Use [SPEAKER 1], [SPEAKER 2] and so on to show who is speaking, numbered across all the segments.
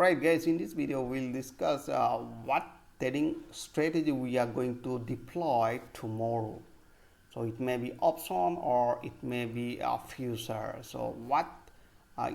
[SPEAKER 1] Alright guys, in this video we'll discuss what trading strategy we are going to deploy tomorrow. So it may be option or it may be a future. So what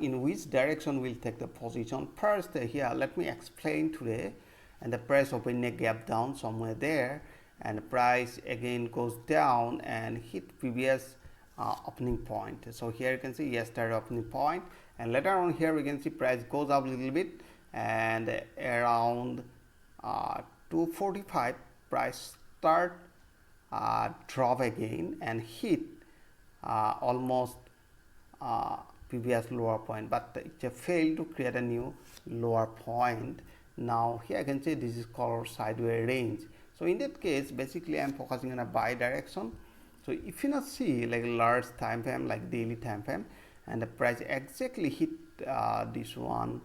[SPEAKER 1] in which direction we'll take the position. First here let me explain today, and the price open a gap down somewhere there, and the price again goes down and hit previous opening point. So here you can see yesterday opening point, and later on here we can see price goes up a little bit, and around 245 price start drop again and hit almost previous lower point, but it failed to create a new lower point. Now here I can say this is called sideways range. So in that case basically I'm focusing on a buy direction. So if you not see like large time frame, like daily time frame, and the price exactly hit this one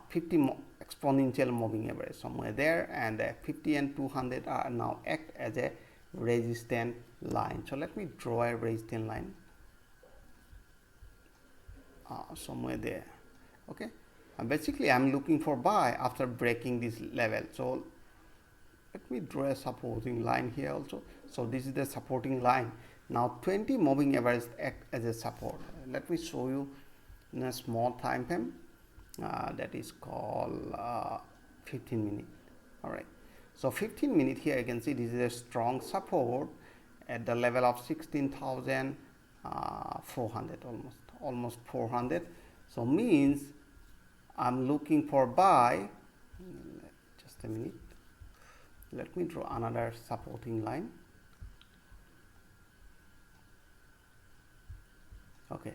[SPEAKER 1] 50 exponential moving average somewhere there, and 50 and 200 are now act as a resistance line. So let me draw a resistance line somewhere there. Okay, and basically I'm looking for buy after breaking this level. So let me draw a supporting line here also. So this is the supporting line. Now 20 moving average act as a support. Let me show you in a small time frame, that is called 15 minute. All right, so 15 minute here you can see this is a strong support at the level of 16,400, almost 400. So means I'm looking for buy. Just a minute, let me draw another supporting line. Okay,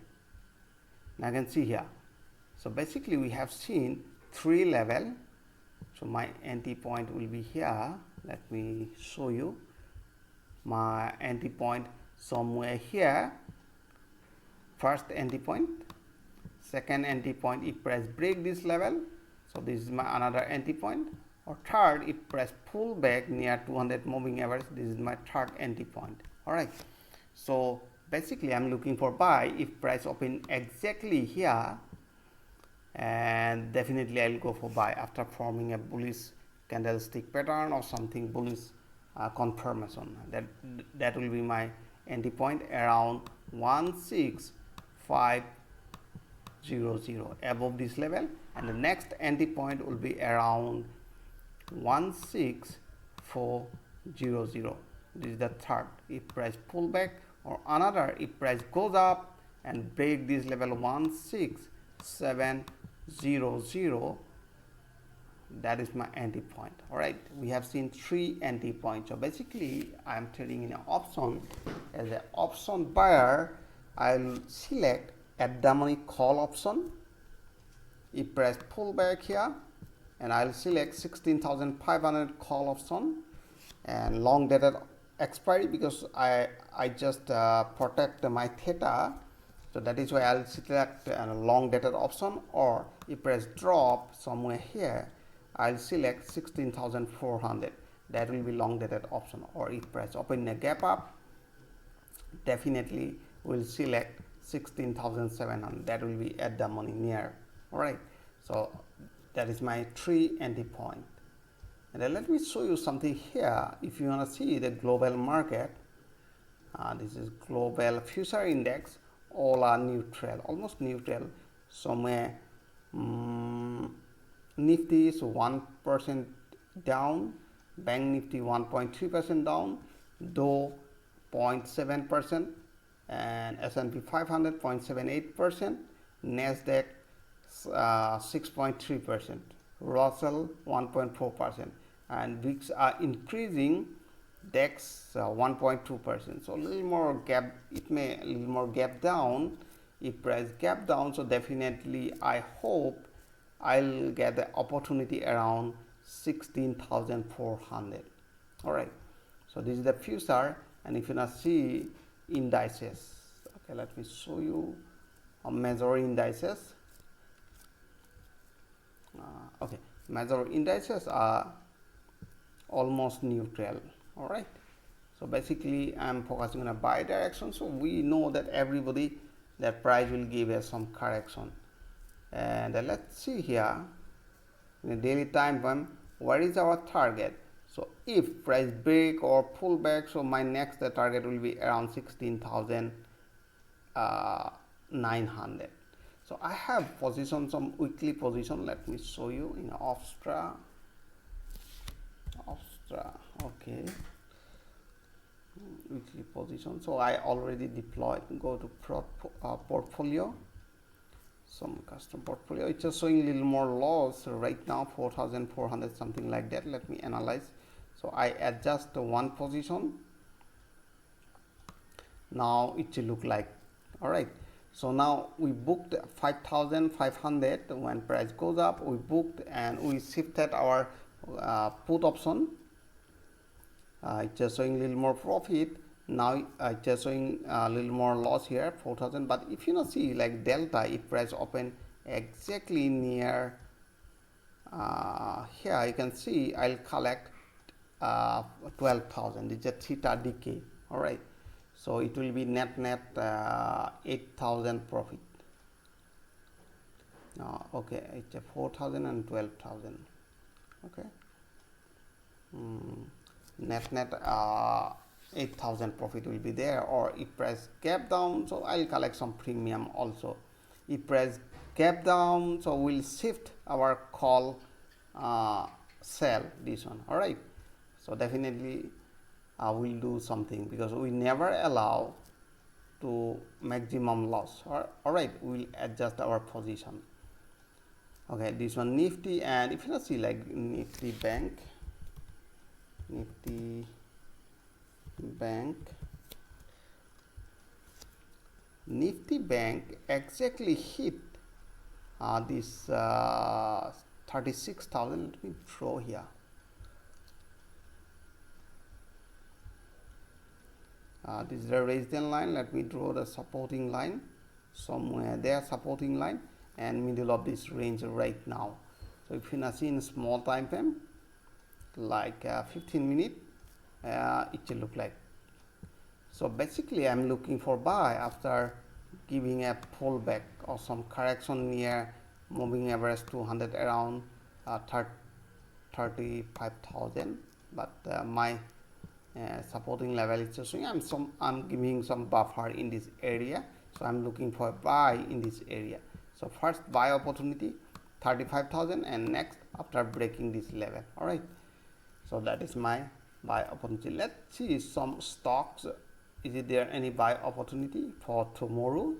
[SPEAKER 1] now you can see here. So basically we have seen three level. So my entry point will be here. Let me show you my entry point somewhere here. First entry point, second entry point if price break this level, so this is my another entry point, or third if price pull back near 200 moving average, this is my third entry point. All right, so basically I'm looking for buy if price open exactly here, and definitely I'll go for buy after forming a bullish candlestick pattern or something bullish confirmation. That will be my entry point around 16500 above this level, and the next entry point will be around 16400. This is the third if price pull back, or another if price goes up and break this level 16700. That is my entry point. All right, we have seen three entry points. So basically I am trading in an option. As an option buyer, I'll select at the money call option if price pull back here, and I'll select 16,500 call option, and long dated expiry because I just protect my theta. So that is why I'll select a long dated option, or if price drop somewhere here I'll select 16,400. That will be long dated option. Or if price open a gap up, definitely will select 16,700. That will be at the money near. All right, so that is my three entry point. And then let me show you something here. If you want to see the global market, this is global future index, all are neutral, almost neutral. Somewhere Nifty is 1% down, Bank Nifty 1.3% down, Dow 0.7%, and S&P 500 0.78%, Nasdaq 6.3%, Russell 1.4%, and VIX are increasing. DAX 1.2%. So a little more gap, it may a little more gap down if price gap down. So definitely I hope I'll get the opportunity around 16,400. all right, so this is the future. And if you not see indices, okay, let me show you a major indices. Okay, major indices are almost neutral. All right, so basically I'm focusing on a buy direction. So we know that everybody, that price will give us some correction, And let's see here in the daily time frame what is our target. So if price break or pull back, so my next target will be around 16,900. So I have position, some weekly position. Let me show you in Offstra. Okay, weekly position. So I already deployed. Go to portfolio, some custom portfolio. It's just showing a little more loss right now, 4,400 something like that. Let me analyze. So I adjust one position. Now it will look like, all right. So now we booked 5,500 when price goes up. We booked and we shifted our put option. It's just showing a little more profit. Now it's just showing a little more loss here, 4,000. But if you not see like delta, if price open exactly near here, you can see I'll collect 12,000. It's a theta decay. All right. So it will be net 8,000 profit. Okay, it's a 4,000 and 12,000. Okay. Net 8,000 profit will be there. Or if price gap down, so I'll collect some premium also. If price gap down, so we'll shift our call sell this one. All right. So definitely we'll do something because we never allow to maximum loss. All right, we'll adjust our position. Okay, this one Nifty, and if you not see like Nifty bank exactly hit this 36,000. Let me draw here. This is the resistance line. Let me draw the supporting line somewhere there, supporting line, and middle of this range right now. So if you not see in small time frame, like 15 minutes, it will look like. So basically I'm looking for buy after giving a pullback or some correction near moving average 200 around 35,000. But my supporting level is just showing I'm giving some buffer in this area, so I'm looking for a buy in this area. So first buy opportunity 35,000, and next after breaking this level. All right, so that is my buy opportunity. Let's see some stocks. Is it there any buy opportunity for tomorrow?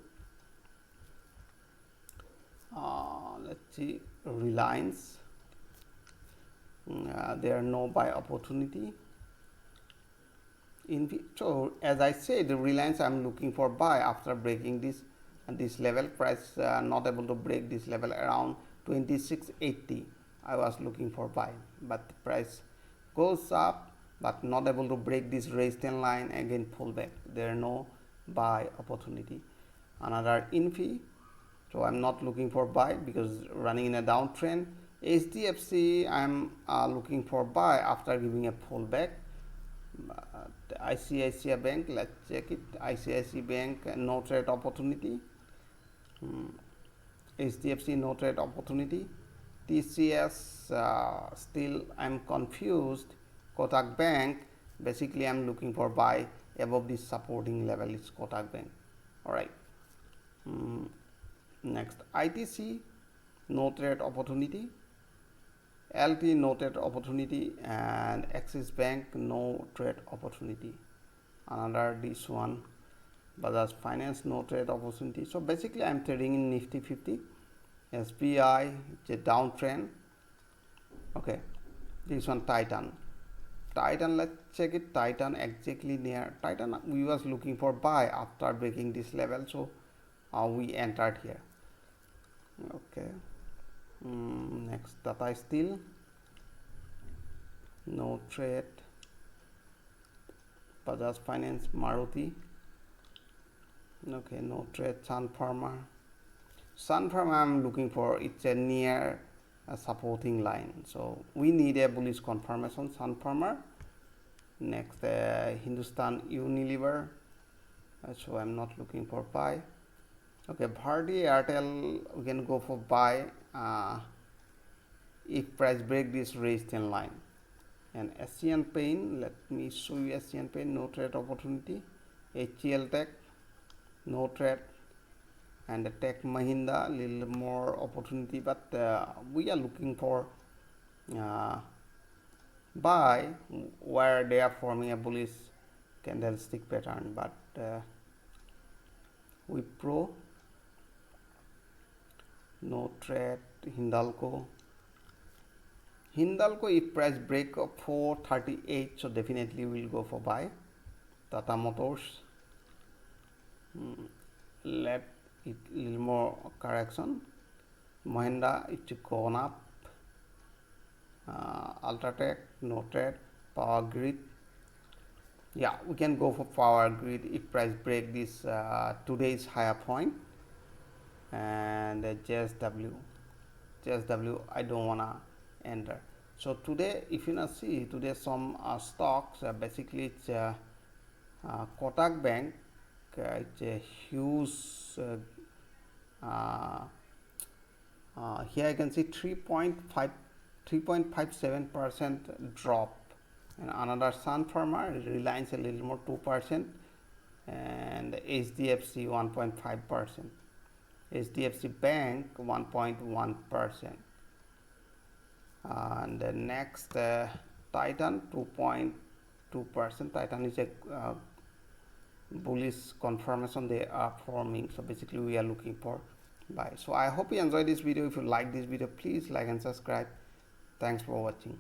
[SPEAKER 1] Let's see, Reliance. There are no buy opportunity. So as I said, the Reliance I'm looking for buy after breaking this level. Price not able to break this level around 26.80. I was looking for buy, but the price goes up but not able to break this resistance line, again pull back. There are no buy opportunity. Another Infi, so I'm not looking for buy because running in a downtrend. HDFC I'm looking for buy after giving a pullback. ICICI Bank, let's check it. ICICI Bank, no trade opportunity. HDFC, no trade opportunity. TCS, still I'm confused. Kotak Bank, basically I'm looking for buy above this supporting level. It's Kotak Bank. All right. Next, ITC, no trade opportunity. LT, no trade opportunity, and Axis Bank, no trade opportunity. Another this one, Bajaj Finance, no trade opportunity. So basically I'm trading in Nifty 50. SBI, it's a downtrend. Okay, this one Titan, let's check it. Titan exactly near Titan, we was looking for buy after breaking this level, so we entered here. Okay. Next, Tata Steel, no trade. Bajaj Finance, Maruti, okay, no trade. Sun Pharma, I'm looking for, it's a near a supporting line, so we need a bullish confirmation. Sun Pharma. Next, Hindustan Unilever, so I'm not looking for buy. Okay, Bharti Airtel, we can go for buy if price break this resistance line. And Asian Paint, let me show you Asian Paint, no trade opportunity. HCL Tech, no trade. And the Tech Mahindra, little more opportunity, but we are looking for buy where they are forming a bullish candlestick pattern. But Wipro, no trade. Hindalco, if price break up 438, so definitely we'll go for buy. Tata Motors, let it little more correction. Mahindra, it's gone up. Ultratech, no trade. Power Grid, yeah, we can go for Power Grid if price break this today's higher point. And JSW, I don't wanna enter. So today, if you not see today some stocks, basically it's Kotak Bank, it's a huge here I can see 3.57% drop, and another Sun Pharma, Reliance a little more 2%, and HDFC 1.5%, HDFC Bank 1.1%, and the next Titan 2.2%. Titan is a bullish confirmation they are forming, so basically we are looking for buy. So I hope you enjoyed this video. If you like this video, please like and subscribe. Thanks for watching.